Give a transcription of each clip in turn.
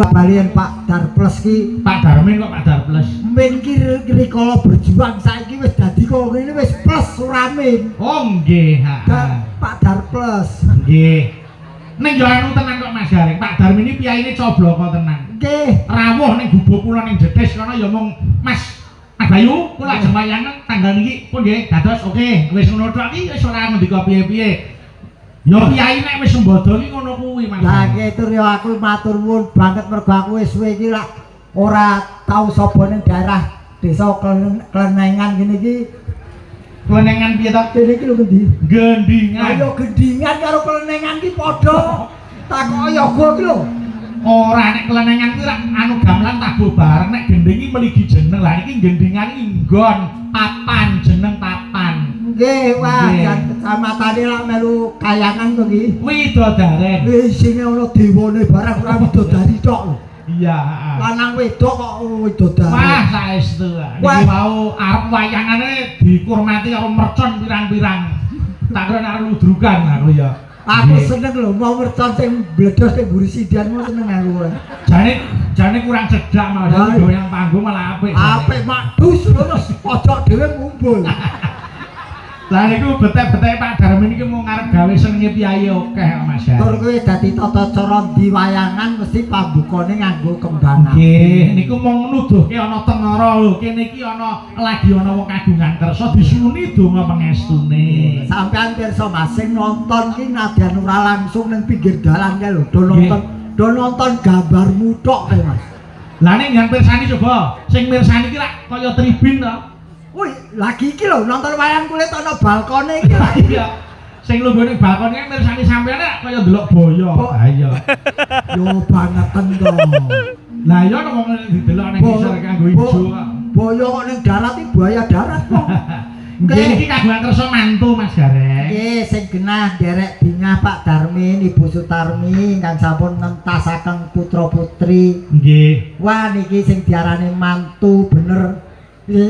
balian Pak Darples ki. Pak Darmin kok Pak Darples. Men ki rikala berjuang saiki wis dadi kok ngene wis plus ora min. Oh nggih, Pak Darples. Nggih. Ning yo anu tenan kok Mas Garing. Pak Darmin iki piyaine cobloko tenan. Nggih. Rawuh ning gubuk kula ning Jetis kono ya mung Mas Bayu kula ajeng wayangan tanggal niki pun nggih dados oke wis ngono tok iki wis ora ngendika piye-piye. Ya kiai nek wis sembodo iki ngono kuwi Mas. Lah gitu yo aku matur nuwun banget mergo aku wis suwe iki lak ora tau sapa ning daerah desa Klenengan gini iki. Klenengan piye to? Kene iki lho ngendi? Gendingan. Ayo gendingan karo Klenengan ki padha. Takok yoga ki lho. Ora nek Klenengan ki rak anu gamelan tabuh bareng nek gending iki mligi jeneng. Lah iki gendingan iki nggon papan jeneng papan. Nggih, wah, kacamatane lak melu kayangan to iki. Widodaren. Wis sing ana dewane barang ora widodari tok lho. Iya, Lanang wedok kok widodari. wah, saestu. Niki mau arep wayangane dikurmati karo mercon pirang-pirang. Tak kira nek ludrukan aku ya. Aku seneng lho mau mercon sing bledos ning mburi sidanmu seneng aku. Jane kurang cedak mau dadi goyang panggung malah apik. Apik makdus lho pojok dhewe ngumpul. Lah niku betek-betek Pak Darmin iki mau ngarep gawe seni piyayi akeh Mas. Tur kowe dadi tata cara diwayangan mesti pambukane nganggo kembangan. Nggih, niku mung nuduhke ana tengara lho. Kene iki ana lagi ana wong kagungan kersa disuni donga pangestune. Sampeyan pirsa masing nonton ki nadyan ora langsung ning pinggir dalan kae lho. Do nonton gambarmu tok kae Mas. Lah ning yang pirsani coba, sing mirsani ki lak kaya tribun to. Wih, lagi iki lho nonton wayang kulit ana balkone iki lho. Iya. Sing lungguh ning balkone mirsani sampeyan kaya ndelok boyo. Ha iya. Yo bangetan to. Lah iya nek wong didelok ning isor kanggo ijo kok. Boyo kok ning darat iki buaya darat kok. Nggih iki kagungan kersa mantu Mas Gareng. Nggih, sing genah derek bingah Pak Darmin, Ibu Sutarmi ingkang sampun ngentasaken putra-putri. Nggih. Wah niki sing diarani mantu bener.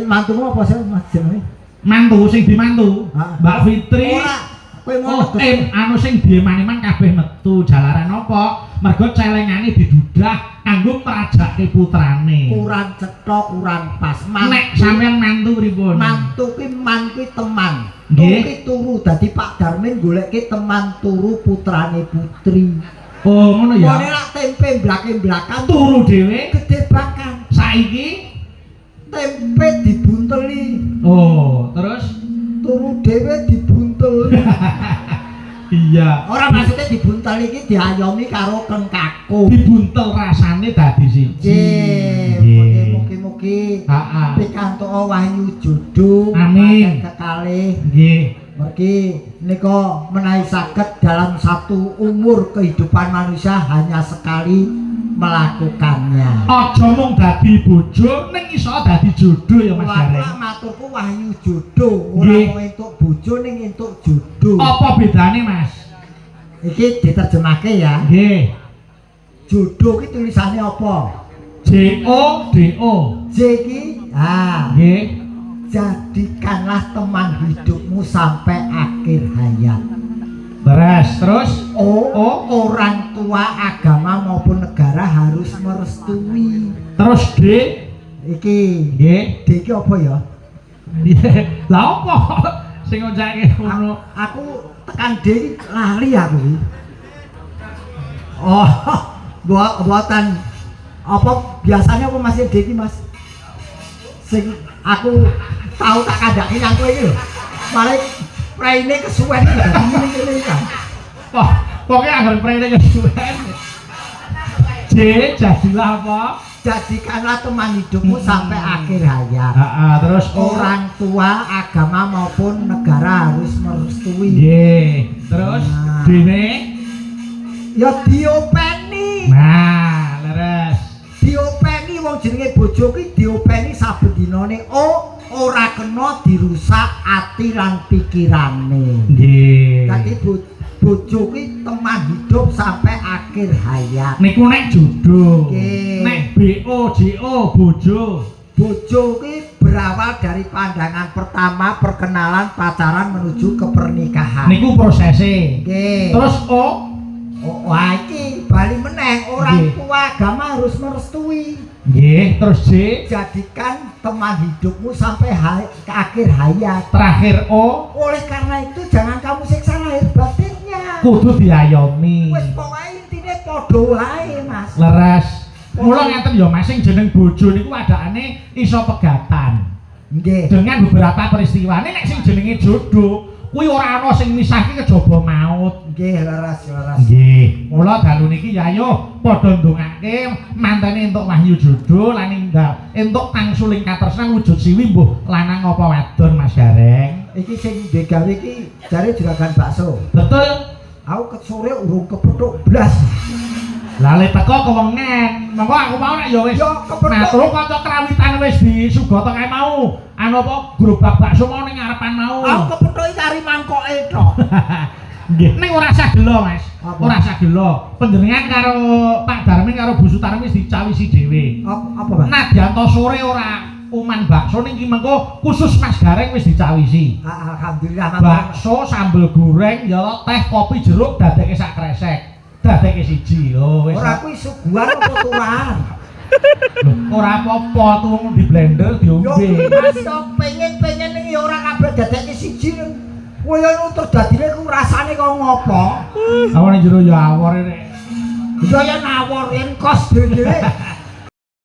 Mantumu apa sih Mas jenenge? Mantu sing dimantu. Mbak Fitri. Ora, kowe Oh, anu sing diemaniman kabeh metu jalaran apa? Mergo celengane didudah kanggo prajakke putrane. Kurang cetha, kurang pas. Nek sampean mantu pripun? Mantu ki man kuwi teman. Nggih. Ki turu dadi Pak Darmin goleki teman turu putrane putri. Oh, ngono ya. Kone lak tempe blake-blakan Turu dhewe gede bakan. saiki Tempe dibunteli. oh, terus Turu dhewe dibuntel. iya. Ora maksudnya dibuntel iki diayomi karo kengkaku. Dibuntel rasane dadi siji. Nggih, mugi-mugi Heeh. pikantuk wahyu jodoh. Amin. Kekalih. Nggih. Mergi nika menawi saged dalam satu umur kehidupan manusia hanya sekali melakukannya. Aja mung dadi bojo ning iso dadi jodoh ya Mas Gareng. Wah, maturku wahyu jodoh, ora mau entuk bojo ning entuk jodoh. Apa bedane Mas? Iki diterjemahke ya. Nggih. Jodoh ki tulisannya apa? J O D O. J ki Nggih. jadikanlah teman hidupmu sampai akhir hayat. Terus Orang tua, agama maupun negara harus merestui. terus D. Iki Nggih. D iki apa ya? Lah apa sing ngocake ngono? Aku tekan D iki lali aku iki. Oh, buatan apa biasanya apa masih D iki Mas? Sing aku tahu tak kandhaki nang kowe iki lho. Malah praine kesuwen iki ngene kan. Wah, pokoke anggere prene kesuwen. J jadilah apa? Jadikanlah teman hidupmu sampai akhir hayat. Heeh, terus Orang tua, agama maupun negara harus merestui. Nggih. Terus dene Ya diopeni. nah, leres. Diopeni wong jenenge bojo ki diopeni saben dinane. Ora kena dirusak ati lan pikirane. Nggih. Dadi bojo ki teman hidup sampai akhir hayat. Niku nek jodoh. Nggih. Nek BOJO bojo. Bojo ki berawal dari pandangan pertama, perkenalan, pacaran menuju ke pernikahan. Niku prosese. Nggih. Terus wah iki bali meneh orang Nggih. tua agama harus merestui. Nggih, terus J Jadikan teman hidupmu sampai ke akhir hayat. terakhir O Oleh karena itu jangan kamu siksa lahir batinnya. kudu diayomi. Wis pokoke intine padha wae, Mas. Leres. Mula ngeten ya Mas, sing jeneng bojo niku adakane iso pegatan. Nggih. Dengan beberapa peristiwa. Nek sing jenenge jodoh kuwi ora ana sing misahke kejaba maut. Nggih, leres. Nggih. Mula dalu niki ya ayo padha ndongake mantene entuk wahyu jodoh lan entuk tangsuling katresnan wujud siwi mbuh lanang apa wadon Mas Gareng. Iki sing digawe iki jare juragan bakso. Betul. Aku ke sore urung kepethuk blas. Lale teko kewengen. Monggo aku mau nek ya wis. Yo, kepethuk. Nah, terus kanca krawitan wis disugoto kae mau. Anu apa gerobak bakso mau ning ngarepan mau. Aku kepethuki kari mangkoke tok. Nggih, ning ora usah gelo, Mas. Apa? Ora usah gelo. Panjenengan karo Pak Darmin karo Bu Sutarmi wis dicawisi dhewe. Apa, Pak? Nadyan to sore ora uman bakso ning ki mengko khusus Mas Gareng wis dicawisi. Alhamdulillah, Bakso, sambel goreng, ya teh, kopi, jeruk dadekke sak kresek. Dadekke siji. Oh, wis. Ora kuwi suguhan apa turahan? Loh, ora apa-apa tuh di blender Yo, diombe. Mas pengen ning ya ora kabeh dadekke siji. Kowe yo terus dadine ku rasane kok ngopo? Awone jero ya awor rek. Ya nawor yen kos dhewe.